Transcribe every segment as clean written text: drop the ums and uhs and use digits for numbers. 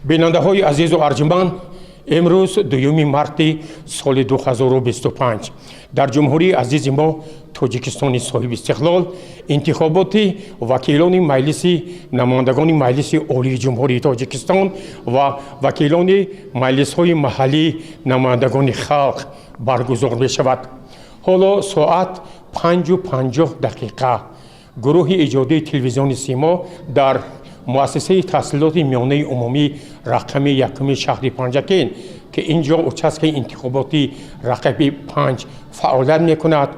بیننده‌های عزیز و ارجمند، امروز دوم مارت سال 2025 در جمهوری عزیز ما تاجیکستان صاحب استقلال انتخابات وکیلان مجلس نمایندگان مجلس عالی جمهوری تاجیکستان و وکیلان مجلس های محلی نمایندگان خلق برگزار می شود. حالا ساعت 5:50 گروه ایجادی تلویزیون سیما در مؤسسه تحصیلات میانه عمومی رقم یکم شهر پنجکین که اینجا اچسک انتخاباتی رقم 5 فعالیت میکند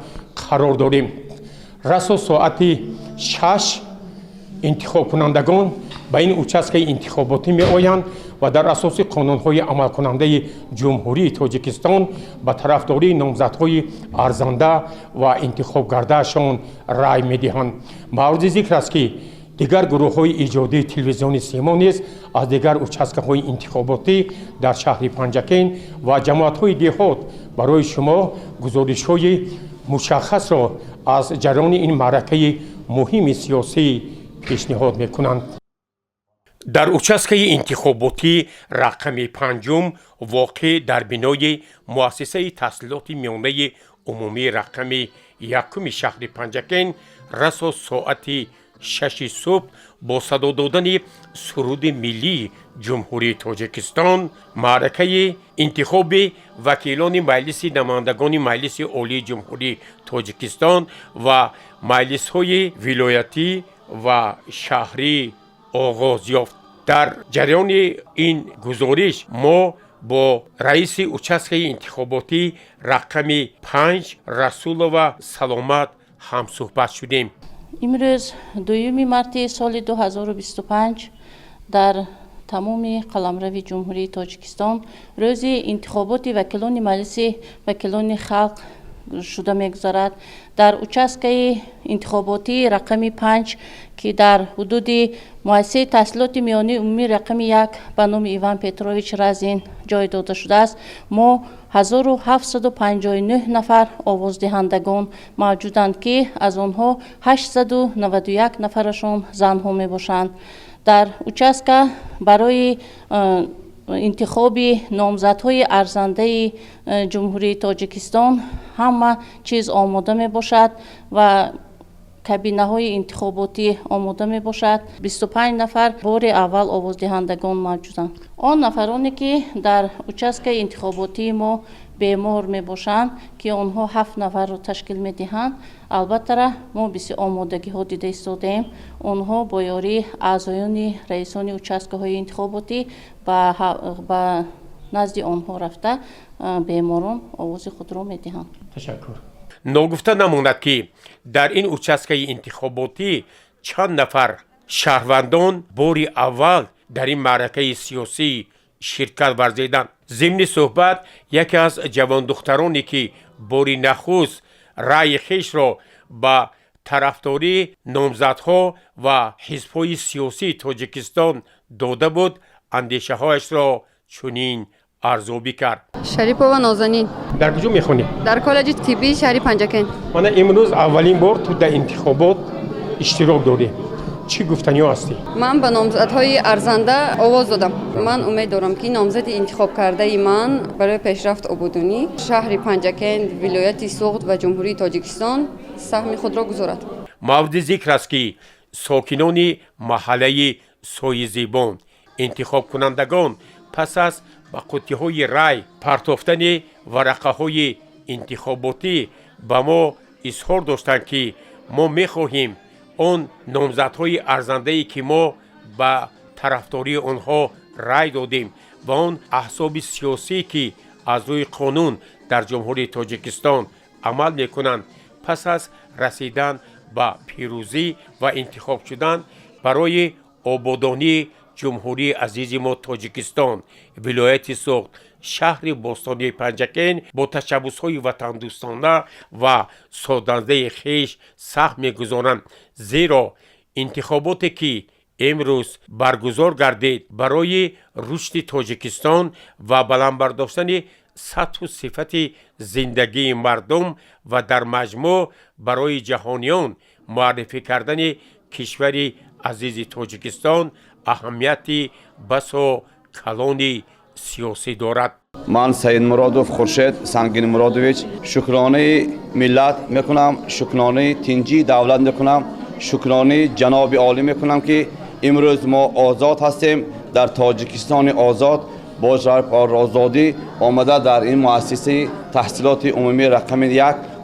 قرار داریم. رسا ساعت 6 انتخاب کنندگان به این اچسک انتخاباتی می آیند و در اساس قانون‌های عمل کننده جمهوری تاجیکستان به طرفداری نامزدهای ارزنده و انتخاب گردهشان رای می‌دهند. مورد ذکر است که دیگر گروه‌های ایجادی تلویزیون سیما نیز از دیگر اچسک‌های انتخاباتی در شهر پنجکین و جماعت‌های دهات برای شما گزارش‌های مشخص را از جریان این معرکه مهم سیاسی پیشنهاد می‌کنند. در اچسک انتخاباتی رقم 5 واقع در بینای مؤسسه تحصیلات میانه عمومی رقم یکم شهر پنجکین رسا ساعت 6 صبح با صدا دادن سرود ملی جمهوری تاجیکستان معرکه انتخاب وکیلان مجلس نمایندگان مجلس عالی جمهوری تاجیکستان و مجلس های ولایتی و شهری آغاز یافت. در جریان این گزارش ما با رئیس اچسک انتخاباتی رقم 5 رسولова سلامت هم صحبت شدیم. امروز دوم مارت سال 2025 در تمام قلمرو جمهوری تاجیکستان روز انتخابات وکیلان مجلس وکیلان خلق شده میگذارد. در اچسک انتخاباتی رقم 5 که در حدود مؤسسه تحصیلات میانه عمومی رقم 1 به نام ایوان پتروویچ رزین جای داده شده است، ما 1759 نفر آوازدهندگان موجودند که از آنها 891 نفرشان زنها می باشند. در اچسک برای انتخاب نامزدهای ارزنده جمهوری تاجیکستان همه چیز آماده می باشد و کابینه های انتخاباتی آماده می باشد. 25 نفر بار اول آوازدهندگان موجودند. آن نفرانی که در اچسک انتخاباتی ما بیمار می باشند که آنها 7 نفر را تشکیل می دهند. البته ما بسیار آمادگی ها دیده ایستادیم. آنها با یاری اعضایان رئیسان اچسک های انتخاباتی به نزد آنها رفته بیماران آواز خود را می دهند. تشکر. ناگفته نماند که در این اچسک انتخاباتی چند نفر شهروندان باری اول در این معرکه سیاسی شرکت ورزیدند. ضمن صحبت یکی از جوان دخترانی که باری نخست رأی خیش را به طرفداری نامزدها و حزب‌های سیاسی تاجیکستان داده بود اندیشه هایش را چنین ارزیابی کرد. شریپова نازنین. در کجا میخونی؟ در کالج طبی شهر پنجکین. من امروز اولین بار تو در انتخابات اشتراک داری. چی گفتنی هستی؟ من به نامزدهای ارزنده آواز دادم. من امید دارم که نامزد انتخاب کرده من برای پیشرفت آبادانی شهر پنجکین، ولایت سوغد و جمهوری تاجیکستان سهم خود را گذارد. مورد ذکر است که ساکنان محله سوی زیبان انتخاب کنندگان پس از با قطعه‌های رای پرتافتن ورقه‌های انتخاباتی به ما اظهار داشتند که ما می‌خواهیم آن نامزدهای ارزنده‌ای که ما به طرفداری آنها رای دادیم و آن احزاب سیاسی که از روی قانون در جمهوری تاجیکستان عمل می‌کنند پس از رسیدن به پیروزی و انتخاب شدن برای آبادانی جمهوری عزیز ما تاجیکستان ولایت سوغد شهر باستانی پنجکین با تشبس‌های وطن دوستانه و سازنده خویش سهم می‌گذارند، زیرا انتخاباتی که امروز برگزار گردید برای رشد تاجیکستان و بلند برداشتن سطح و صفت زندگی مردم و در مجموع برای جهانیان معرفی کردن کشور عزیز تاجیکستان اهمیتی بسا کلانی سیاسی دارد. من سید مرادوف خورشید سنگین مرادویچ شکرانه ملت میکنم، شکرانه تنجی دولت میکنم، شکرانه جناب عالی میکنم که امروز ما آزاد هستیم در تاجیکستان آزاد با شرف آزادی آمده در این مؤسسه تحصیلات عمومی رقم 1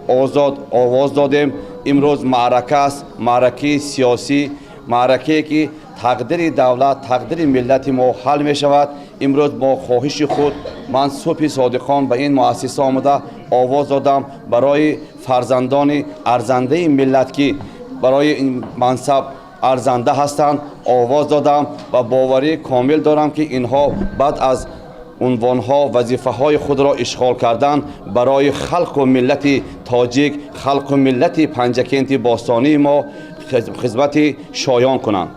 آزاد آواز دادیم. امروز معرکه است، معرکه سیاسی، معرکه که تقدیر دولت تقدیر ملت ما حل می شود. امروز با خواهش خود من صبح صادقان به این مؤسسه آمده آواز دادم برای فرزندان ارزنده ملت که برای این منصب ارزنده هستند آواز دادم و باوری کامل دارم که اینها بعد از عنوانها وظیفه‌های خود را اشغال کردن برای خلق و ملت تاجیک، خلق و ملت پنجکنت باستانی ما خدمت شایان کنند.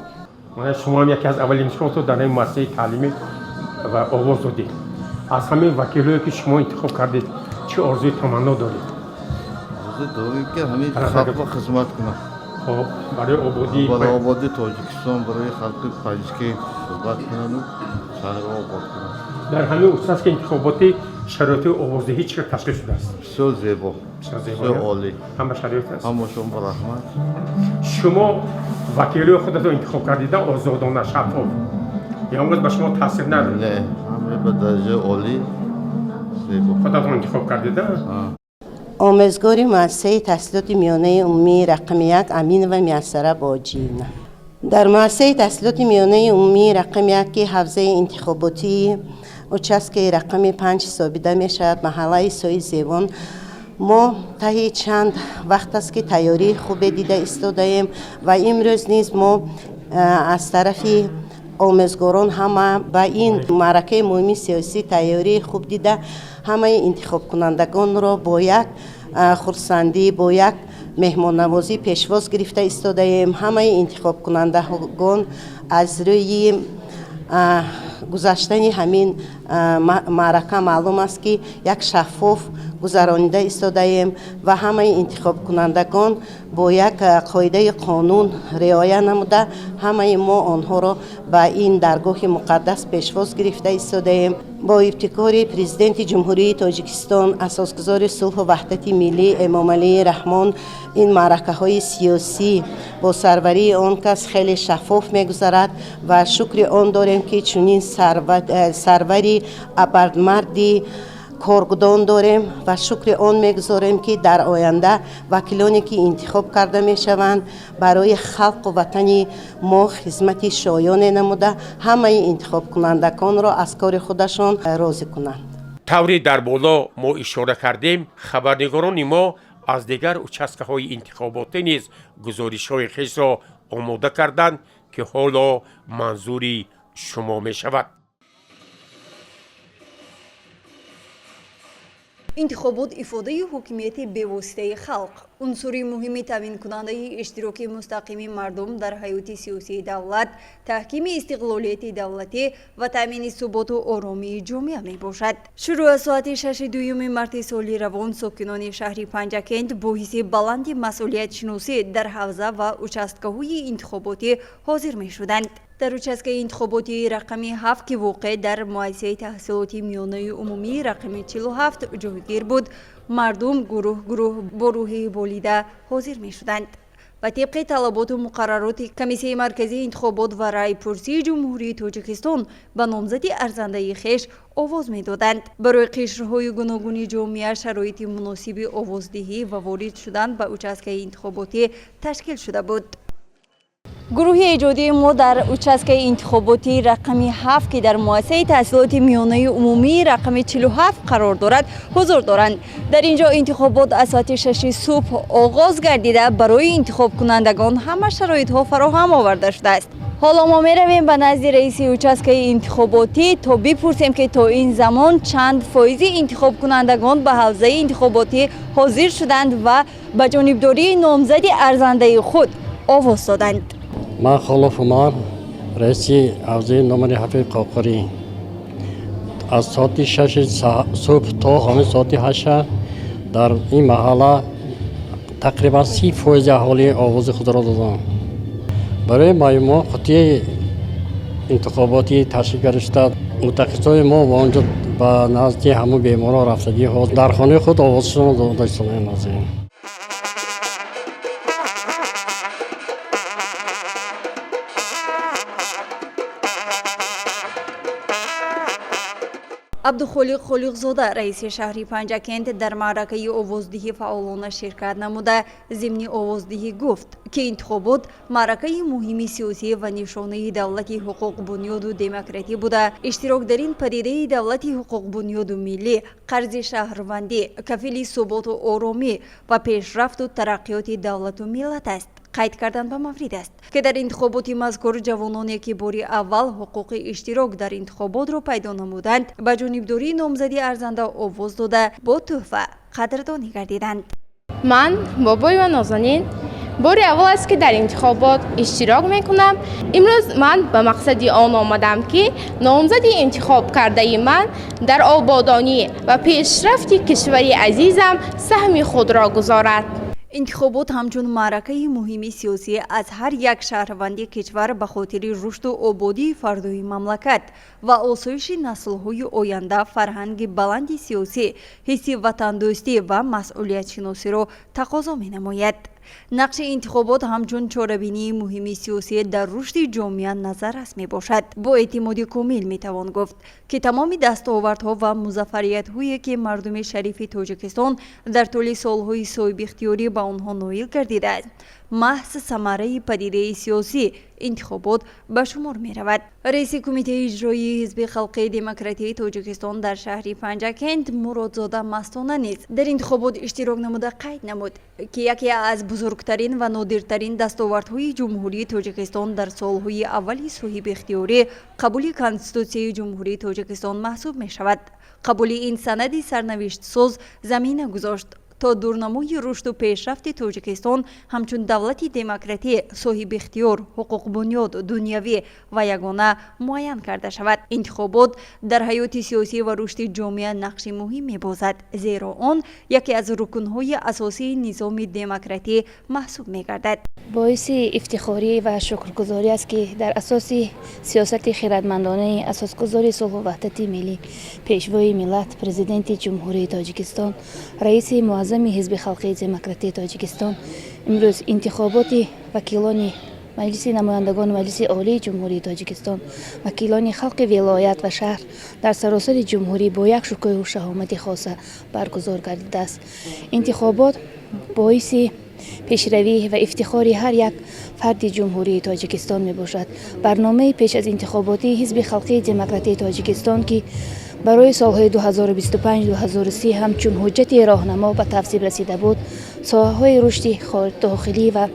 شما هم یکی از اولین شما در این مؤسسه تعلیمی و آواز دادید. از همین وکیلی که شما انتخاب کردید چه آرزوی تمنا دارید؟ آرزو داریم که همین خلق را خدمت کنم. خب برای آبادی تاجیکستان، برای خلق پنجکن صحبت کنم و شهر را آباد کنم. در همین خصوص که انتخاباتی شرایط آوازدهی چقدر تشکیل شده است؟ بسیار زیبا، بسیار عالی. همه شرایط است. همه شما با رحمت. شما وکیلی خودتون انتخاب کردید آزادانه شفاف. یا امروز به شما تاثیر نداره؟ نه، همه به درجه عالی زیبا. خودتون انتخاب کردید؟ آموزگار مؤسسه تحصیلات میانه عمومی رقم 1 امین و میسره باجین. در مؤسسه تحصیلات میانه عمومی رقم 1 که حوزه انتخاباتی اوچسک رقم 5 حسابیده می شود محله سوی زیوان، ما تا چند وقت است که تیاری خوب دیده ایستاده‌ایم و امروز نیز ما از طرف آموزگاران همه با این معرکه مهمی سیاسی تیاری خوب دیده همه انتخاب کنندگان را با یک خرسندی با یک مهمان نوازی پیشواز گرفته ایستاده‌ایم. همه انتخاب کنندگان از روی گذشتن همین معرکه معلوم است که یک شفاف گذرانیده ایستاده‌ایم و همه انتخاب کنندگان با یک قاعده قانون رعایت نموده همه ما آنها را به این درگاه مقدس پیشواز گرفته ایستاده‌ایم. با ابتکار پرزیدنت جمهوری تاجیکستان اساسگزار صلح و وحدت ملی امام علی رحمان این معرکه های سیاسی با سروری آن کس خیلی شفاف میگذرد و شکر آن داریم که چنین سروری ابرمردی کارگردان داریم و شکر آن میگذاریم که در آینده وکیلانی که انتخاب کرده میشوند برای خلق و وطن ما خدمت شایانه نموده همه انتخاب کنندگان را از کار خودشان راضی کنند. طوری در بالا ما اشاره کردیم خبرنگاران ما از دیگر участкаҳои انتخاباتی نیز گزارش‌های خیش را آماده کردند که حالا منظوری شما می شود. انتخابات افاده حکمیت به واسطه خلق عنصری مهمی تامین کننده اشتراک مستقیم مردم در حیات سیاسی دولت، تحکیم استقلالیت دولتی و تامین ثبات و آرامی جامعه می باشد. شروع از ساعت 6 مارت سال روان ساکنان شهر پنجکند با حس بلند مسئولیت شناسی در حوزه و участкаҳои انتخاباتی حاضر می شدند. در участка انتخاباتی رقم 7 که واقع در مؤسسه تحصیلات میانه عمومی رقم 47 جایگیر بود، مردم گروه با روحیه بالیده حاضر می شدند و طبق طلبات و مقررات کمیسیه مرکزی انتخابات و رای پرسی جمهوری تاجیکستان به نامزد ارزنده خویش آواز می دادند. برای قشرهای گوناگون جامعه شرایط مناسب آوازدهی و وارد شدن به участка انتخاباتی تشکیل شده بود. گروه ایجادی ما در участка انتخاباتی رقم 7 که در مؤسسه تحصیلات میانه عمومی رقم 47 قرار دارد حضور دارند. در اینجا انتخابات از ساعت 6 صبح آغاز گردیده برای انتخاب کنندگان همه شرایط ها فراهم آورده شده است. حالا ما می رویم به نزد رئیس участка انتخاباتی تا بپرسیم که تا این زمان چند فایز انتخاب کنندگان به حوزه انتخاباتی حاضر شدند و به جانبداری نامزد ارزنده خود آواز دادند. من خلف عمر رئیس حوزه نمره 7 قاقری از ساعت 6 صبح تا همین ساعت 8 در این محله تقریبا 30% اهالی آواز خود را دادم. برای ما قطعه انتخاباتی تشکیل شده متخصصای ما با اونجا با نزدی همون بیمارا رفتگی ها در خانه خود آوازشون رو داشتن نازنین. عبدالخالق خالقزاده رئیس شهری پنجکند در معرکه آوازدهی فعالانه شرکت نموده ضمن آوازدهی گفت که انتخابات معرکه مهم سیاسی و نشانه دولت حقوق بنیاد و دموکراسی بوده. اشتراک در این پدیده دولت حقوق بنیاد و ملی قرض شهروندی کفیل ثبات و آرامی و پیشرفت و ترقیات دولت و ملت است. قید کردن به مورد است که در انتخابات مذکور جوانانی که باری اول حقوق اشتراک در انتخابات را پیدا نمودند به جانبداری نامزدی ارزنده آواز داده با تحفه قدردانی گردیدند. من بابای و نازنین باری اول است که در انتخابات اشتراک میکنم. امروز من به مقصدی آن آمدم که نامزدی انتخاب کرده من در آبادانی و پیشرفت کشوری عزیزم سهم خود را گذارد. انتخابات همچون معرکه مهم سیاسی از هر یک شهروندی کشور به خاطر رشد و آبادی فردای مملکت و آسایش نسل‌های آینده فرهنگ بلند سیاسی، حس وطندوستی و مسئولیت شناسی را تقاضا می‌نماید. نقش انتخابات همچون چاره‌بینی مهم سیاسی در رشد جامعه نظر است می باشد. با اعتماد کامل می توان گفت که تمام دستاوردها و موفقیت‌هایی که مردم شریف تاجیکستان در طول سالهای صاحب اختیاری به آنها نایل گردیده است محض ثمره پدیده سیاسی انتخابات به شمار می رود. رئیس کمیته اجرایی حزب خلق دموکراتی تاجیکستان در شهر پنجکند مرادزاده مستانه نیز در انتخابات اشتراک نموده قید نمود که یکی از بزرگترین و نادرترین دستاوردهای جمهوری تاجیکستان در سالهای اولی صاحب اختیاری قبول کانستیتوسیای جمهوری تاجیکستان محسوب می شود. قبول این سند سرنوشت ساز زمینه گذاشت تا دورنمای رشد و پیشرفت تاجیکستان همچون دولت دموکراتی صاحب اختیار حقوق بنیاد دنیوی و یگانه معین کرده شود. انتخابات در حیات سیاسی و رشد جامعه نقش مهم می‌بازد زیرا آن یکی از رکن‌های اساسی نظام دموکراتی محسوب می‌گردد. باعث افتخاری و شکرگزاری است که در اساس سیاست خردمندانه اساسگذار صلح و وحدت ملی پیشوای ملت پرزیدنت جمهوری تاجیکستان رئیس معظم حزب خلق دموکراتی تاجیکستان امروز انتخابات وکیلان مجلس نمایندگان مجلس عالی جمهوری تاجیکستان وکیلان خلق ولایت و شهر در سراسر جمهوری با یک شکوه و شهامت خاصه برگزار گردیده است. انتخابات باعث پیشروی و افتخار هر یک فرد جمهوری تاجیکستان می باشد. برنامه پیش از انتخاباتی حزب خلق دموکراتی تاجیکستان که برای سالهای 2025-2030 همچون حجت راهنما به تصویب رسیده بود، ساحه‌های رشد داخلی و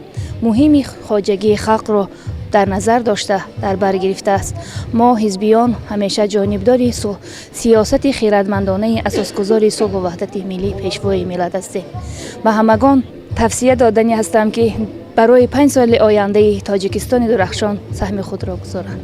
مهم خواجگی خلق را در نظر داشته در بر گرفته است. ما حزبیان همیشه جانبدار سیاست خردمندانه اساسگذار صلح و وحدت ملی پیشوای ملت هستیم. به همگان توصیه دادنی هستم که برای 5 سال آینده تاجیکستان درخشان سهم خود را گذارند.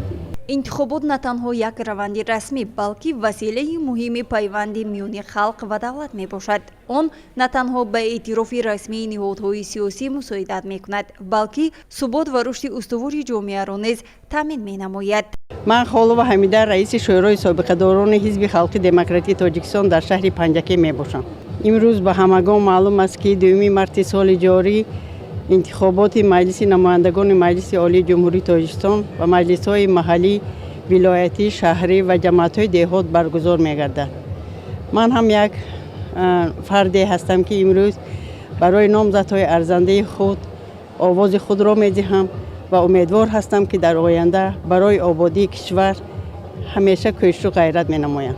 انتخابات نه تنها یک روند رسمی بلکه وسیله مهم پیوند میان خلق و دولت می باشد. آن نه تنها به اعتراف رسمی نهادهای سیاسی مساعدت می کند بلکه ثبات و رشد استوار جامعه را نیز تامین می نماید. من خالو حمیده رئیس شورای سابقه داران حزب خلق دموکراتی تاجیکستان در شهر پنجکی می باشم. امروز به همگان معلوم است که دوم مارس سال جاری انتخابات مجلس نمایندگان مجلس عالی جمهوری تاجیکستان و مجلس‌های محلی، ولایتی، شهری و جماعت‌های دهات برگزار می‌گردد. من هم یک فردی هستم که امروز برای نامزدهای ارزنده خود آواز خود را می‌دهم و امیدوار هستم که در آینده برای آبادی کشور همیشه کوشش و غیرت می‌نمایم.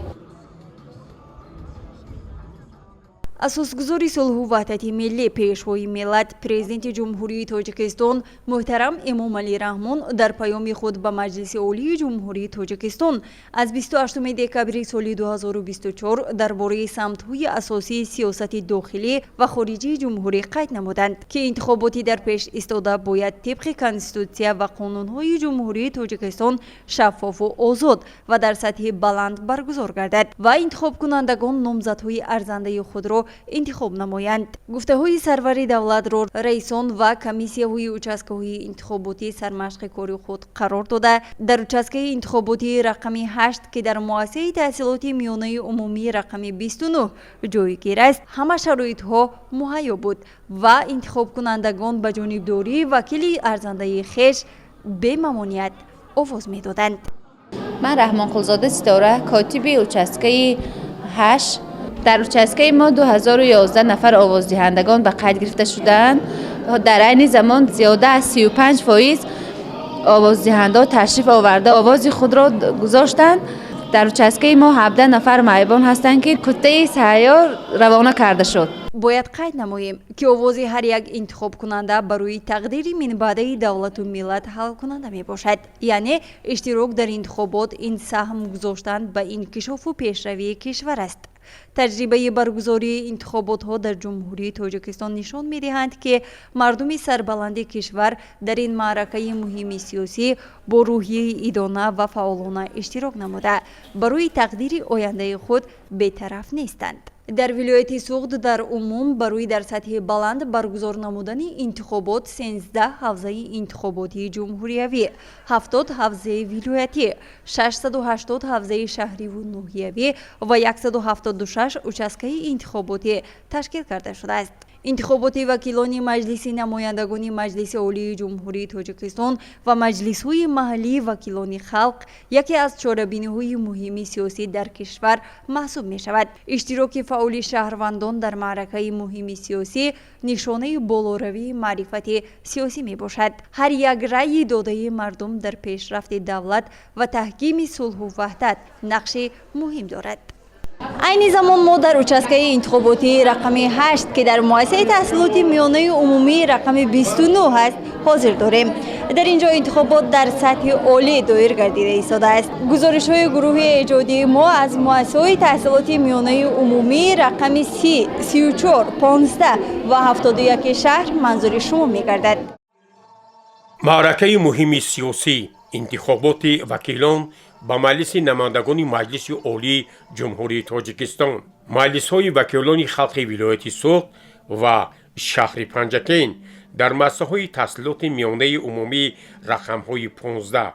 اساسگذار صلح و وحدت ملی پیشوای ملت پرزیدنت جمهوری تاجیکستان محترم امام علی رحمان در پیام خود به مجلس عالی جمهوری تاجیکستان از 28 دکبر سال 2024 درباره سمت‌های اساسی سیاست داخلی و خارجی جمهوری قید نمودند که انتخاباتی در پیش ایستاده باید طبق کانستیتوسیه و قانون‌های جمهوری تاجیکستان شفاف و آزاد و در سطح بلند برگزار گردد و انتخاب کنندگان نامزدهای ارزنده خود را интихоб намоянд. гуфтаҳои сарвари давлатро раисон ва комиссияҳои участкаҳои интихоботӣ сармашқи кори худ қарор дода, дар участкаи интихоботии рақами 8 ки дар муассисаи таҳсилоти миёнаи умумии рақами 29 ҷойгир аст, ҳама шароитҳо муҳайё буд ва интихобкунандагон ба ҷонибдории вакили арзандаи хеш бемамоният овоз медоданд. من رحمان خلزاده ستاره کاتبی участкаи 8 در участкаи ما 2011 نفر آوازدهندگان به قید گرفته شدند. در عین زمان زیاده از 35% آوازدهنده تشریف آورده آواز خود را گذاشتند. در участкаи ما 17 نفر معیبان هستند که کته سیار روانه کرده شد. бояд қайд намоем ки овози ҳар як интихобкунанда барои тақдири минбаъдаи давлату миллат ҳалкунанда мебошад. яъне иштирок дар интихобот ин саҳм гузоштан ба инкишофу пешравии кишвар аст. таҷрибаи баргузории интихоботҳо дар ҷумҳурии тоҷикистон нишон медиҳанд ки мардуми сарбаланди кишвар дар ин маъракаи муҳими сиёсӣ бо рӯҳияи идона ва фаъолона иштирок намуда барои тақдири ояндаи худ бетараф нестанд. дар вилояти суғд дар умум барои дар сатҳи баланд баргузор намудани интихобот 13 ҳавзаи интихоботии ҷумҳуриявӣ, 70 ҳавзаи вилоятӣ, 680 ҳавзаи шаҳриву ноҳиявӣ ва 176 участкаи интихоботӣ ташкил карда шудааст. интихоботи вакилони маҷлиси намояндагони маҷлиси олии ҷумҳурии тоҷикистон ва маҷлисҳои маҳаллии вакилони халқ яке аз чорабиниҳои муҳими сиёсӣ дар кишвар маҳсуб мешавад. иштироки фаъоли шаҳрвандон дар маъракаи муҳими сиёсӣ нишонаи болоравии маърифати сиёсӣ мебошад. ҳар як раъйи додаи мардум дар пешрафти давлат ва таҳкими сулҳу ваҳдат нақши муҳим дорад. айни замон мо дар участкаи интихоботии рақами 8 ки дар муассисаи таҳсилоти миёнаи умумии рақами 29 ҳаст ҳозир дорем. дар ин ҷо интихобот дар сатҳи олӣ доир гардида истодааст. гузоришҳои гурӯҳи эҷодии мо аз муассисаҳои таҳсилоти миёнаи умумии рақами 30, 34, 15 ва 71 шаҳр манзури шумо мегардад. маъракаи муҳими сиёсӣ интихоботи вакилон ба маҷлиси намояндагони маҷлиси олии ҷумҳурии тоҷикистон, маҷлисҳои вакилони халқи вилояти суғд ва шаҳри панҷакен дар массаҳои таҳсилоти миёнаи умумии рақамҳои 15,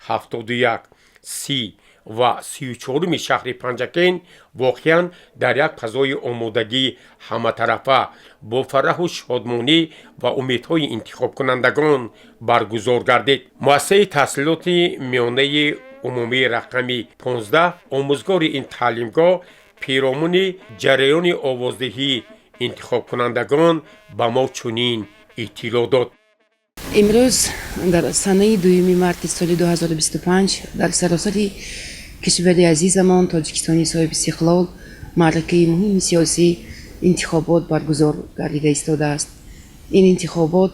71, 30 ва 34 шаҳри панҷакен воқеан дар як фазои омодагии ҳаматарафа бо фараҳу шодмонӣ ва умедҳои интихобкунандагон баргузор гардид. муассисаи таҳсилоти миёнаи умумии рақами 15 омӯзгори ин таълимгоҳ пиромони ҷараёни овоздиҳии интихобкунандагон ба мо чунин иттилоъ дод. имрӯз дар санаи 2 марти соли 2025 дар саросари кишвари азизамон тоҷикистони соҳиби истиқлол маъракаи муҳими сиёсӣ интихобот баргузор гардида истодааст. ин интихобот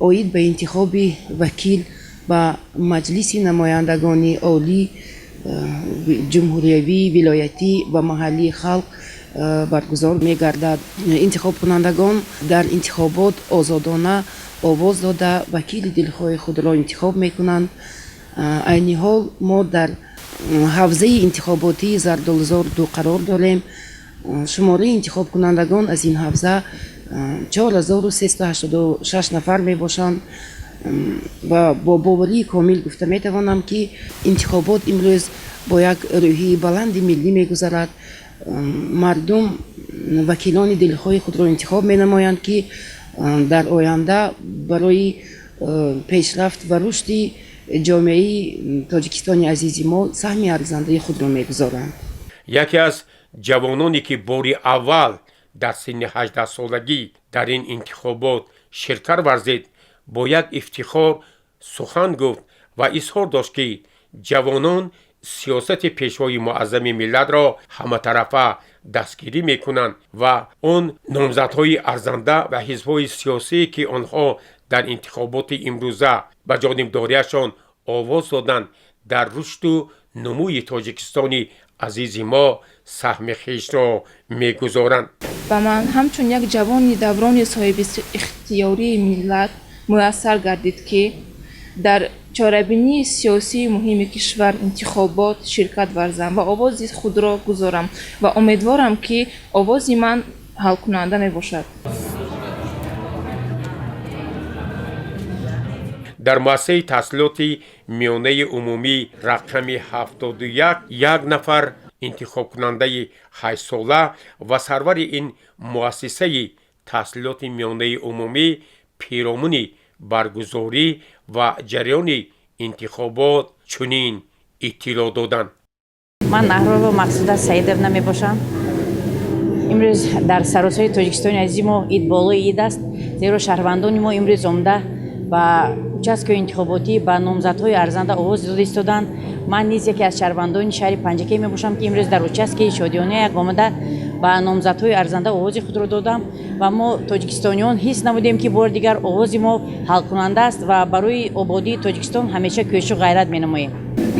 оид ба интихоби вакил ба маҷлиси намояндагони олӣ ҷумҳуриявӣ, вилоятӣ ва маҳаллии халқ баргузор мегардад. интихобкунандагон дар интихобот озодона овоз дода вакили дилхоҳи худро интихоб мекунанд. айни ҳол мо дар ҳавзаи интихоботии зардолзор 2 қарор дорем. шумораи интихобкунандагон аз ин ҳавза 4386 нафар мебошанд ва бо боварии комил гуфта метавонам ки интихобот имрӯз бо як рӯҳии баланди миллӣ мегузарад. мардум вакилони дилхоҳи худро интихоб менамоянд ки дар оянда барои пешрафт ва рушди ҷомеаи тоҷикистони азизи мо саҳми арзандаи худро мегузоранд. яке аз ҷавононе ки бори аввал дар синни 18-солагӣ дар ин интихобот ширкат варзид бо як ифтихор сухан гуфт ва изҳор дошт ки ҷавонон сиёсати пешвои муаззами миллатро ҳаматарафа дастгирӣ мекунанд ва он номзадҳои арзанда ва ҳизбҳои сиёсие ки онҳо дар интихоботи имрӯза ба ҷонибдорияшон овоз доданд дар рушду нумӯи тоҷикистони азизи мо саҳми хишро мегузоранд. ба ман ҳамчун як ҷавони даврони соҳиби ихтиёрии миллат муяссар гардид ки дар чорабинии сиёсии муҳими кишвар интихобот ширкат варзам ва овози худро гузорам ва умедворам ки овози ман حل کننده می باشد. در مؤسسه تحصیلات میانه عمومی رقم 71 یک نفر انتخاب کننده 8 ساله و سرور این مؤسسه تحصیلات میانه عمومی پیرامون برگزاری و جریان انتخابات چنین اطلاع دادند. من نهرو مقصود سعیدовна می باشم. امروز در سراسر تاجیکستان عزیز ما عید بالای عید است، زیرا شهروندان ما امروز آمده و участковый انتخاباتی با نامزدهای ارزنده آواز داده ایستادند. من نیز یکی از شهروندان شهر پنجکی می باشم که امروز در участковый شادیانه یک آمده با نامزدهای ارزنده آواز خود را دادم و ما تاجیکستانیان حس نمودیم که بار دیگر آواز ما حل کننده است و برای آبادی تاجیکستان همیشه کوشش و غیرت می نماییم.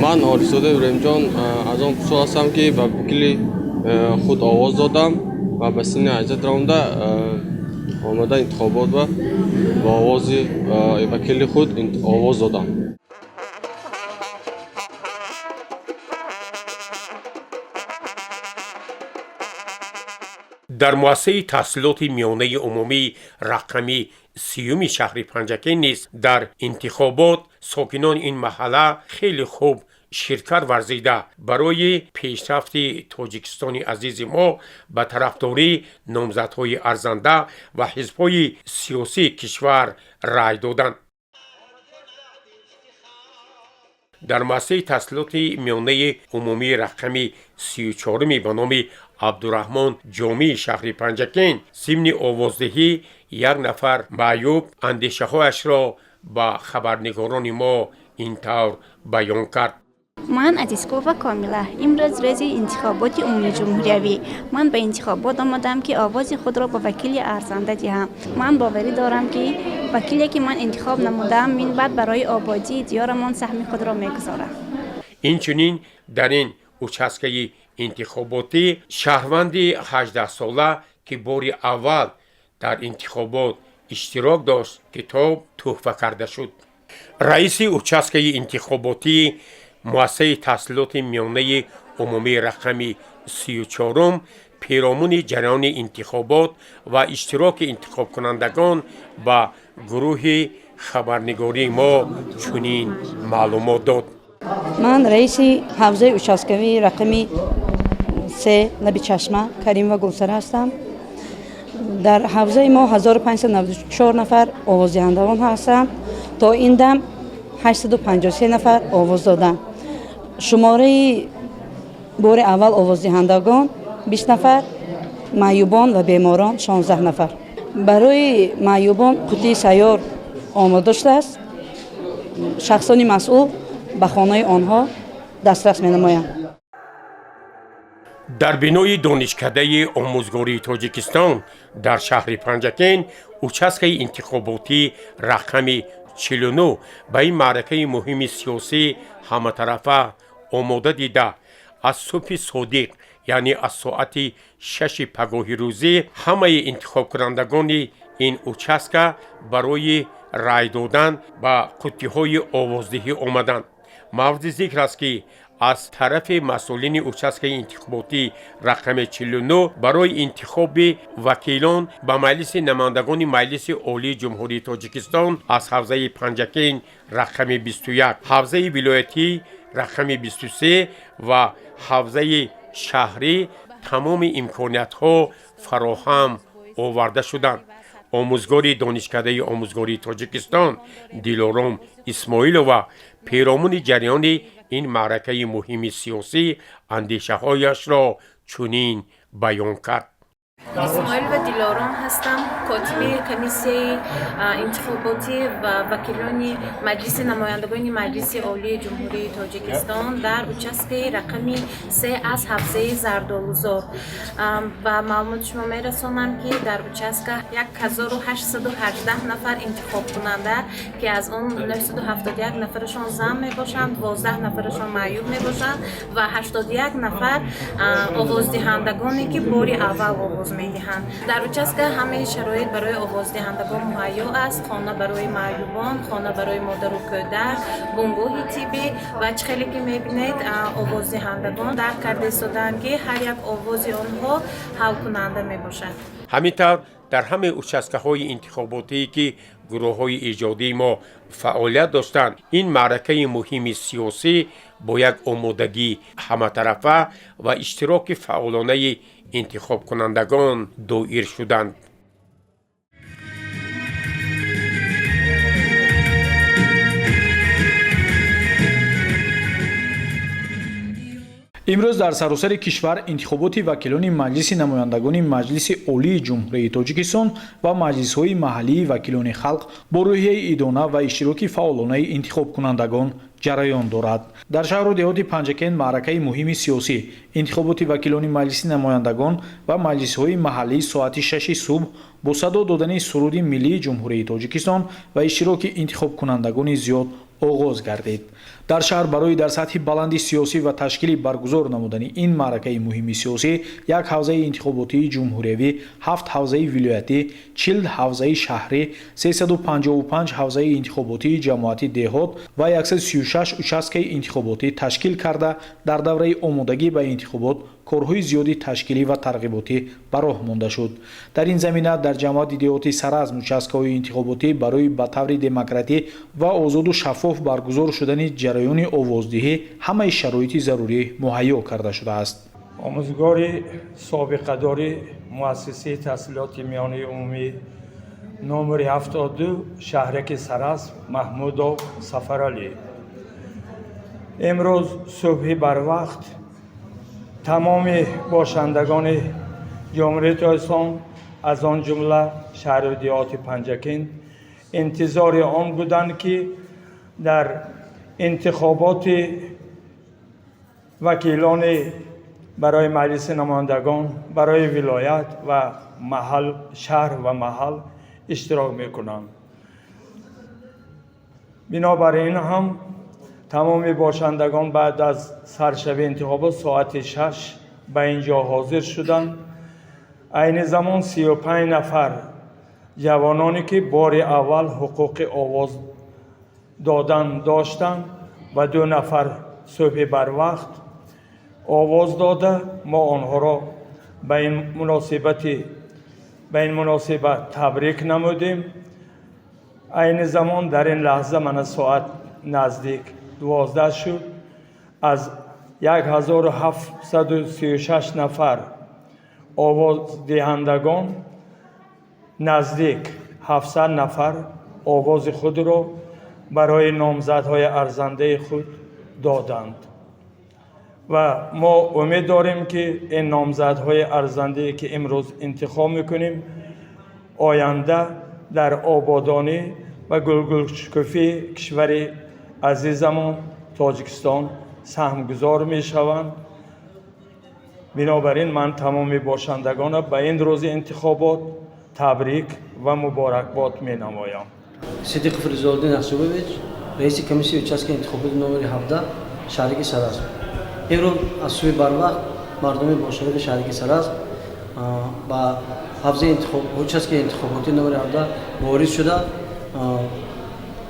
من آرزوده ابراهیمجان از آن پسو هستم که به وکیل خود آواز دادم و به سن 18 رانده آمده انتخابات و با آواز وکیل خود آواز دادم. در مؤسسه تحصیلات میانه عمومی رقمی 30 شهر پنجکی نیز در انتخابات ساکنان این محله خیلی خوب شرکت ورزیده برای پیشرفت تاجیکستان عزیز ما به طرفداری نامزدهای ارزنده و حزب‌های سیاسی کشور رای دادند. در مؤسسه تحصیلات میانه عمومی رقمی 34 به نام عبدالرحمن جامی شهر پنجکین ضمن آوازدهی یک نفر معیوب اندیشه هایش را با خبرنگاران ما اینطور بیان کرد. من عزیزکوفا کامیلا امروز روز انتخابات عمومی جمهوری من به انتخابات آمدم که آواز خود را با وکیل ارزنده دهم. من باوری دارم که وکیلی که من انتخاب نمودم من بعد برای آبادی دیارمان سهم خود را میگذارم. اینچنین در این участковый انتخاباتی شهروند 18 ساله که بار اول در انتخابات اشتراک داشت کتاب تحفه کرده شد. رئیس участковый انتخاباتی مؤسسه تحصیلات میانه عمومی رقمی 34 پیرامون جریان انتخابات و اشتراک انتخاب کنندگان با گروه خبرنگاری ما چنین معلومات داد. من رئیس حوزه участковый رقمی 3 لب چشمه کریم و گلسره هستم. در حوزه ما 1594 نفر آوازدهندگان هستند. تا این دم 853 نفر آواز دادند. شماره بار اول آوازدهندگان 20 نفر، معیوبان و بیماران 16 نفر. برای معیوبان قوطی سیار آماده شده است. شخصان مسئول به خانه آنها دسترس می‌نمایند. در بینای دانشکده آموزگاری تاجیکستان در شهر پنجکین участковый انتخاباتی رقمی 49 به این معرکه مهم سیاسی همطرفه آماده دیده از صبح صادق یعنی از ساعت 6 پگاه روزی همه انتخاب کنندگان این участка برای رای دادن به قوطی‌های آوازدهی آمدند. مورد ذکر است که از طرف مسئولین участковый انتخاباتی رقم 49 برای انتخاب وکیلان به مجلس نمایندگان مجلس عالی جمهوری تاجیکستان از حوزه پنجکین رقم 21 حوزه ولایتی رقم 23 و حوزه شهری تمام امکانات ها فراهم آورده شدند. آموزگار دانشکده آموزگاری تاجیکستان دلارام اسماعیلووا پیرامون جریان این معرکه مهم سیاسی اندیشه هایش را چنین بیان کرد. اسماعیل و دلارام هستم، کاتب کمیسیه انتخاباتی و وکیلان مجلس نمایندگان مجلس عالی جمهوری تاجیکستان در участковый رقمی 3 از حوزه زردالوزار. و معلومات شما میرسانم که در участка 1818 نفر انتخاب کننده که از اون 971 نفرشان زن می باشند، 12 نفرشان معیوب می باشند و 81 نفر آوازدهندگانی که بار اول آواز медиҳанд. Дар участка ҳамаи шароит барои овоздиҳандагон муҳайё аст. хона барои маъюбон, хона барои модару кӯдак, бунгоҳи тиббӣ ва чӣ хеле ки мебинед овоздиҳандагон дарк карда истоданд ки ҳар як овози онҳо ҳалкунанда мебошад. ҳамин тавр дар ҳамаи участкаҳои интихоботие ки гурӯҳҳои иҷодии мо фаъолият доштанд, ин маъракаи муҳими сиёсӣ бо як омодагии ҳаматарафа ва иштироки фаъолонаи интихобкунандагон доир шуданд. имрӯз дар саросари кишвар интихоботи вакилони маҷлиси намояндагони маҷлиси олии ҷумҳурии тоҷикистон ва маҷлисҳои маҳаллии вакилони халқ бо рӯҳияи идона ва иштироки фаъолонаи интихобкунандагон ҷараён дорад. дар шаҳру деҳоти Панҷакен маъракаи муҳими сиёсӣ интихоботи вакилони маҷлиси намояндагон ва маҷлисҳои маҳаллӣ соати 6 субҳ бо садо додани суруди миллии ҷумҳурии тоҷикистон ва иштироки интихобкунандагони зиёд оғоз гардид. дар шаҳр барои дар сатҳи баланди сиёсӣ ва ташкили баргузор намудани ин маъракаи муҳими сиёсӣ як ҳавзаи интихоботии ҷумҳуриявӣ, 7 ҳавзаи вилоятӣ, 40 ҳавзаи шаҳрӣ, 355 ҳавзаи интихоботии ҷамоатӣ деҳот ва 136 участкаи интихоботӣ ташкил карда дар давраи омодагӣ ба интихобот корҳои зиёди ташкилӣ ва тарғиботӣ ба роҳ монда шуд. дар ин замина дар ҷамоати деҳоти Саразм участкаҳои интихоботӣ барои ба таври демократӣ ва озоду шаффоф баргузор шудани ҷараёни овоздиҳӣ ҳамаи шароити зарурӣ муҳайё карда шудааст. омӯзгори собиқадори муассисаи таҳсилоти миёнаи умумӣ номери 72 шаҳраки Саразм Маҳмудов Сафаралӣ имрӯз субҳи барвақт тамоми бошандагони ҷумҳурии тоҷикистон аз он ҷумла шаҳри деҳоти Панҷакен интизори он буданд ки дар интихоботи вакилони барои маҷлиси намояндагон барои вилоят ва маҳал шаҳр ва маҳал иштирок мекунанд. бинобар ин ҳам тамоми бошандагон баъд аз саршави интихобот соати 6 ба ин ҷо ҳозир шуданд. айни замон 35 нафар ҷавононе ки бори аввал ҳуқуқи овоз додан доштанд ва 2 нафар субҳи барвақт овоз дода мо онҳоро ба ин муносибат табрик намудем. айни замон дар ин лаҳза мана соат наздик 12 шуд. аз 1736 нафар овоздиҳандагон наздик 700 нафар овози худро барои номзадҳои арзандаи худ доданд ва мо умед дорем ки ин номзадҳои арзандае ки имрӯз интихоб мекунем оянда дар ободонӣ ва гулгулшукуфии кишвари азизамон Тоҷикистон саҳмгузор мешаванд. бинобар ин ман тамоми бошандагонро ба ин рӯзи интихобот табрик ва муборакбод менамоям. Сидиқ Фирзолдин Асубович, раиси комиссияи участки интихоботи номери 17 шаҳраки Саразм. имрӯз аз субҳи барвақт мардуми бошандаи шаҳраки Саразм ба ҳавзаи участки интихоботи номери 17 ворид шуда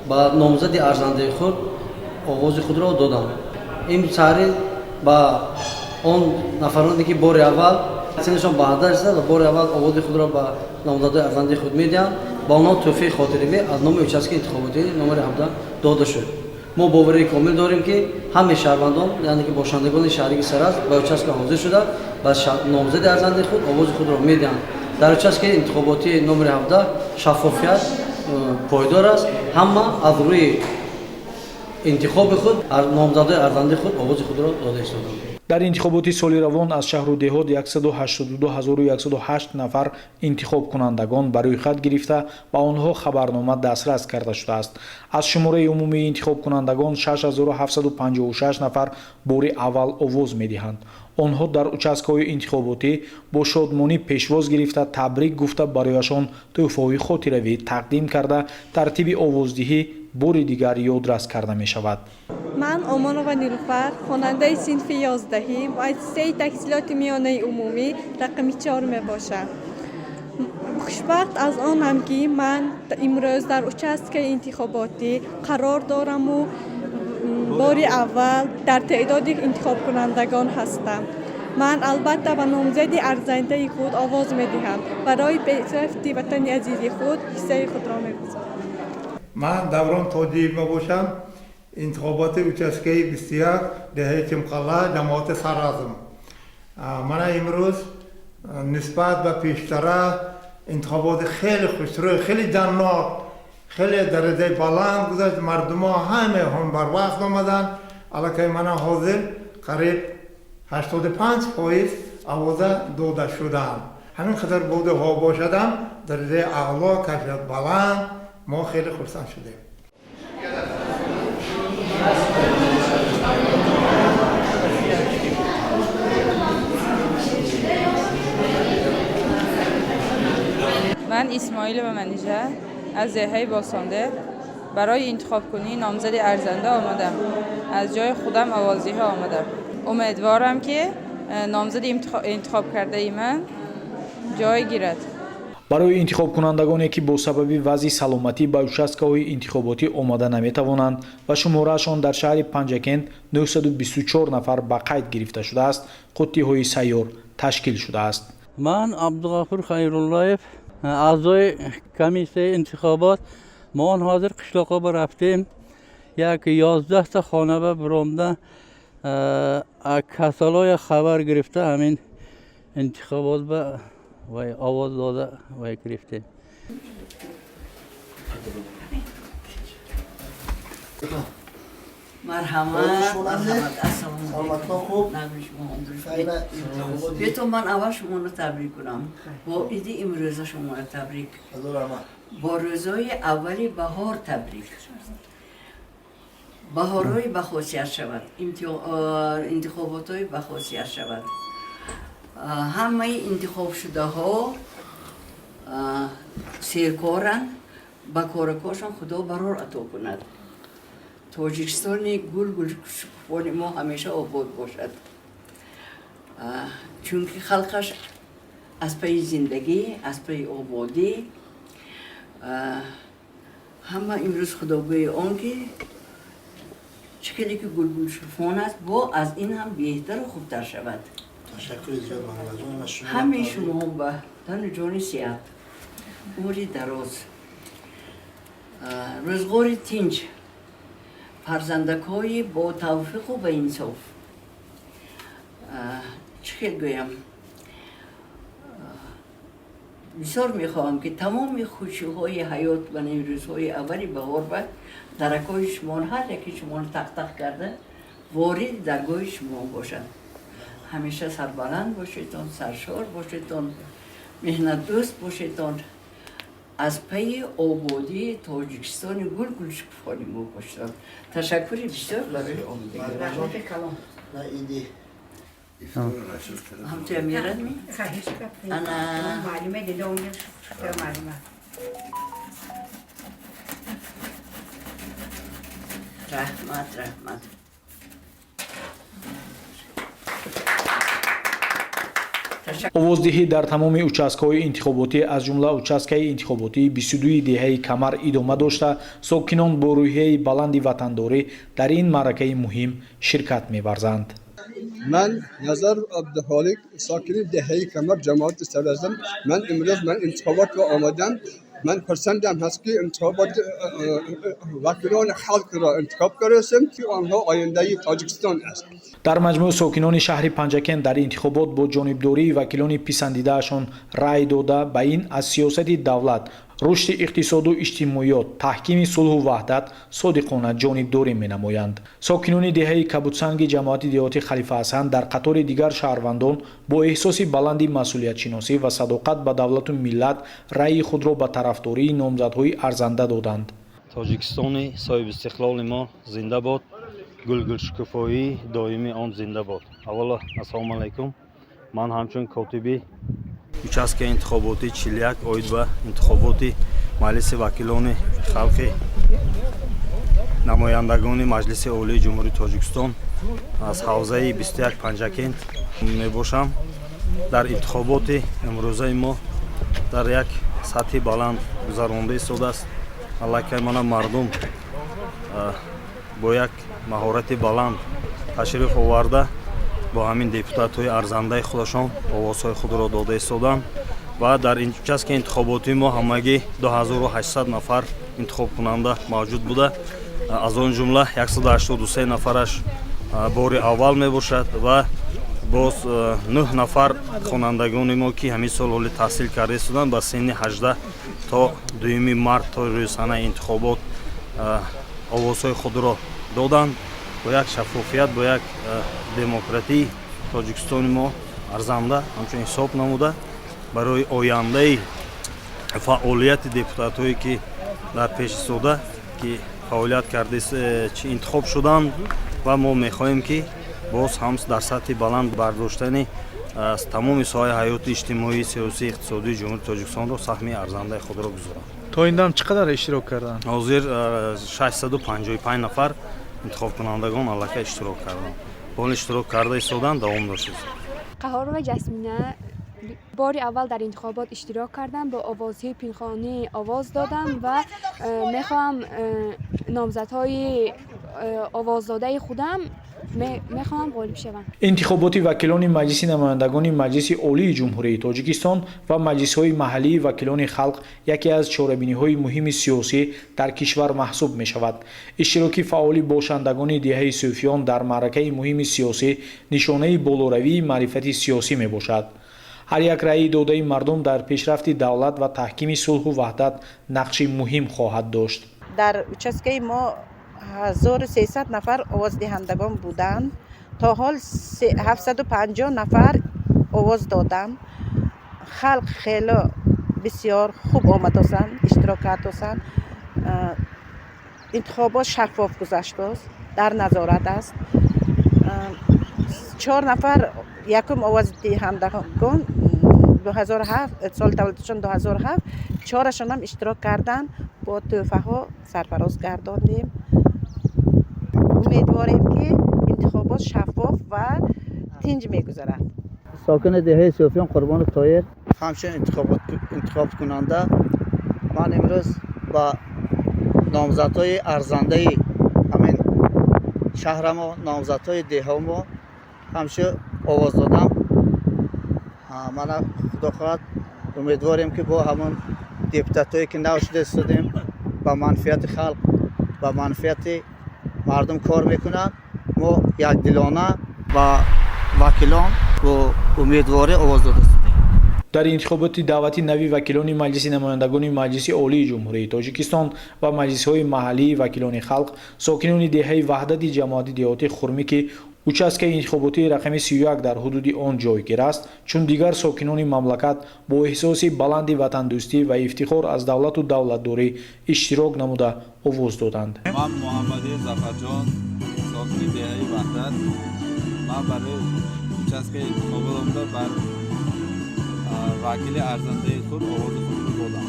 ба номзади арзандаи худ овози худро доданд. ин саҳри ба он нафароне ки бори аввал синашон ба 18 расад ва бори аввал овози худро ба номзадаи арзандаи худ медиҳанд, ба онҳо тӯҳфаи хотиравӣ аз номи участки интихоботи номери 17 дода шуд. мо боварии комил дорем ки ҳамаи шаҳрвандон яъне ки бошандагони шаҳраки Сараз ба участка ҳозир шуда ба номзади арзандаи худ овози худро медиҳанд. дар участки интихоботи номери 17 шаффофият пойдор аст. ҳама аз рӯи интихоби худ номзадаи арзандаи худ овози худро дода истоданд. дар интихоботи соли равон аз шаҳру деҳот 182108 нафар интихобкунандагон ба рӯйхат гирифта ба онҳо хабарнома дастрас карда шудааст. аз шумораи умумии интихобкунандагон 6756 нафар бори аввал овоз медиҳанд. онҳо дар участкаҳои интихоботӣ бо шодмонӣ пешвоз гирифта табрик гуфта барояшон тӯҳфаҳои хотиравӣ тақдим карда тартиби овоздиҳӣ бори дигар ёдрас карда мешавад. من آمانова نیلوفر خواننده صنف 11 مؤسسه تحصیلات میانه عمومی رقم 4 می باشم. خوشبخت از آنم که من امروز در اچسک انتخاباتی قرار دارم و بار اول در تعداد انتخاب کنندگان هستم. من البته به نامزد ارزنده خود آواز می دهم. برای بهزیستی وطن عزیز خود حصه خود را می گذارم. من دوران تاجی می باشم. انتخابات участке 21 دهه چمقلا جماعت سرازم. من امروز نسبت به پیشتر انتخابات خیلی خوشرو، خیلی جنناک، خیلی درجه بلند گذشت. مردم ها همه هم بر وقت آمدن. الان من حاضر قریب 85% آواز داده شدم. همین خاطر بوده ها باشدم درجه اعلا کیفیت بلند ما خیلی خرسند شدیم. من اسماعیل و منیژه از دهه باسانده برای انتخاب کنی نامزد ارزنده آمدم. از جای خودم آوازیه آمدم. امیدوارم که نامزد انتخاب کرده من جای گیرد. барои интихобкунандагоне ки бо сабаби вазъи саломатӣ ба участкаҳои интихоботӣ омада наметавонанд ва шумораашон дар шаҳри панҷакент 924 нафар ба қайд гирифта шудааст, қуттиҳои сайёр ташкил шудааст. ман абдуғафур хайруллоев аъзои комиссияи интихобот мо ҳозир қишлоқҳо рафтем як 11 та хонава биромда касалоя хабар гирифта ҳамин интихобот ба وای آواز داده وای گرفته. مرحمت بیتون من اول شما رو تبریک کنم با ایدی امروز شما رو تبریک با روزای اولی بهار تبریک بهارای بخاصیت شود انتخاباتای بخاصیت شود همه انتخاب شده ها سیرکارن با کارکاشان خدا برار عطا کند. تاجیکستان گل شکوفان ما همیشه آباد باشد چون که خلقش از پی زندگی از پی آبادی همه امروز خداگوی آن که چکلی که گل شکوفان است با از این هم بهتر و خوبتر شود. همه شما هم به تن جان سیاد عمری دراز روزگار تنج فرزندک‌های با توفیق و با انصاف چه گویم بسیار میخواهم که تمام خوشی‌های حیات و روزهای اولی بهار و درکای شما هر یکی شما تق کرده وارد درگاه شما باشند. همیشه سربلند باشیدون، سرشار باشیدون، مهنت دوست باشیدون، از پی آبادی تاجیکستان گل شکوفانی ما باشیدون. تشکری بسیار برای آمدگی. هم تو امیرت می؟ انا معلومه دیده اونجا معلومه رحمت овоздиҳӣ дар тамоми участкаҳои интихоботӣ аз ҷумла участкаи интихоботии 22 деҳаи камар идома дошта сокинон бо рӯҳияи баланди ватандорӣ дар ин маъракаи муҳим ширкат меварзанд. من نظر عبدالخالق ساکن دهه کمر جماعت سرازم من امروز من انتخابات رو آمدم من پسندم هست که انتخابات وکیلان خلق را انتخاب کردم که آنها آینده تاجیکستان است. дар маҷмӯъ сокинони шаҳри панҷакент дар интихобот бо ҷонибдории вакилони писандидаашон рай дода ба ин аз сиясати давлат рушди иқтисоду иҷтимоиёт таҳкими сулҳу ваҳдат содиқона ҷонибдорӣ менамоянд. сокинони деҳаи кабудсанги ҷамоати диҳоти халифа ҳасан дар қатори дигар шаҳрвандон бо эҳсоси баланди масъулиятшиносӣ ва садоқат ба давлату миллат раъи худро ба тарафдории номзадҳои арзанда доданд. тоҷикистони соҳибистиқлоли мо зинда бод. гулшукуфоии доими он зинда бод. аввало ассалому алайкум. ман ҳамчун котиби участкаи интихоботи 41 оид ба интихоботи маҷлиси вакилони халқи намояндагони маҷлиси олии ҷумҳурии тоҷикистон аз ҳавзаи 21 панҷакент мебошам. дар интихоботи имрӯзаи мо дар як сатҳи баланд гузаронда истодааст. аллакай мана мардум бо як маҳорати баланд ташриф оварда бо ҳамин депутатҳои арзандаи худашон овозҳои худро дода истоданд ва дар участки интихоботи мо ҳамагӣ 2800 нафар интихобкунанда мавҷуд буда. аз он ҷумла 183 нафараш бори аввал мебошад ва боз 9 нафар хонандагони мо ки ҳамин сол ҳоли таҳсил карда истоданд ба синни 18 то 2 март то рӯзсанаи интихобот овозҳои худро доданд. бо як шаффофият бо як демократии тоҷикистони мо арзанда ҳамчун ҳисоб намуда барои ояндаи фаъолияти депутатҳое ки дар пеши сода ки фаъолият карда чи интихоб шуданд ва мо мехоҳем ки боз ҳам дар сатҳи баланд бардоштани тамоми соҳаи ҳаёти иҷтимоӣ, сиёсӣ, иқтисодии ҷумҳурии тоҷикистонро саҳми арзандаи худро гузоранд. то ин дам чӣ қадар иштирок карданд? ҳозир 655 нафар интихобкунандагон аллакай иштирок карданд. бо иштирок карда истоданд давом доштанд. қаҳорова ҷасмина бори аввал дар интихобот иштирок кардам, бо овозҳои пинхонӣ овоз додам ва мехоҳам номзадҳои овоздодаи худам мехоҳам ғолиб шавам. интихоботи вакилони маҷлиси намояндагони маҷлиси олии ҷумҳурии тоҷикистон ва маҷлисҳои маҳаллии вакилони халқ яке аз чорабиниҳои муҳими сиёсӣ дар кишвар маҳсуб мешавад. иштироки фаъоли бошандагони диҳаи суфиён дар маъракаи муҳими сиёсӣ нишонаи болоравии маърифати сиёсӣ мебошад. ҳар як раъи додаи мардум дар пешрафти давлат ва таҳкими сулҳу ваҳдат нақши муҳим хоҳад дошт. дар участкаи мо 1300 нафар овоздиҳандагон буданд. то ҳол 750 нафар овоз доданд. халқ хело бисёр хуб омадосанд, иштирок кардосанд. интихобот шаффоф гузаштааст, дар назорат аст. 4 нафар якум овоздиҳандагон 2007 соли таваллудшон 2007 чорашон ҳам иштирок карданд. бо тӯҳфаҳо сарфароз гардондем. умедворем ки интихобот шаффоф ва тинҷ мегузарад. ساکن دهه صوفیان قربان طایر همچنین انتخاب کننده من امروز با نامزدهای ارزنده همین شهر ما نامزدهای دهه ما همشه آواز دادم. من خدا خواهد امیدواریم که با همون دیپوتاتایی که نو شده استادیم با منفعت خلق و منفعت مردم کار میکنن. ما یک دلانه و وکیلان و امیدواره آواز داده استادیم. дар интихоботи даъвати нави вакилони маҷлиси намояндагони маҷлиси олии ҷумҳурии тоҷикистон ва маҷлисҳои маҳаллии вакилони халқ сокинони деҳаи ваҳдати ҷамоати деҳотӣ хурмӣ ки участкаи интихоботии рақами 31 дар ҳудуди он ҷойгир аст чун дигар сокинони мамлакат бо эҳсоси баланди ватандӯстӣ ва ифтихор аз давлату давлатдорӣ иштирок намуда овоз доданд. ман муҳаммадӣ зафарҷон сокини деҳаи ваҳдат ман барои участкаи интихоботамда бар вакили арзандаи худ овози худро додам.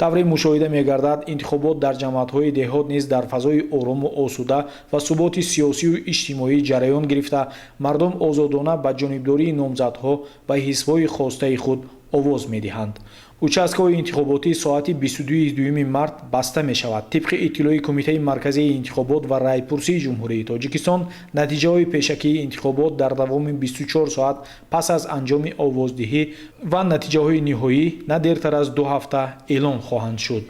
тавре мушоҳида мегардад интихобот дар ҷамоатҳои деҳот низ дар фазои орому осуда ва суботи сиёсию иҷтимоӣ ҷараён гирифта мардум озодона ба ҷонибдории номзадҳо ва ҳизбҳои хостаи худ овоз медиҳанд. участкаҳои интихоботӣ соати 22 март баста мешавад. тибқи иттилои кумитаи марказии интихобот ва райпурсии ҷумҳурии тоҷикистон натиҷаҳои пешакии интихобот дар давоми 24 соат пас аз анҷоми овоздиҳӣ ва натиҷаҳои ниҳоӣ на дертар аз 2 ҳафта эълон хоҳанд шуд.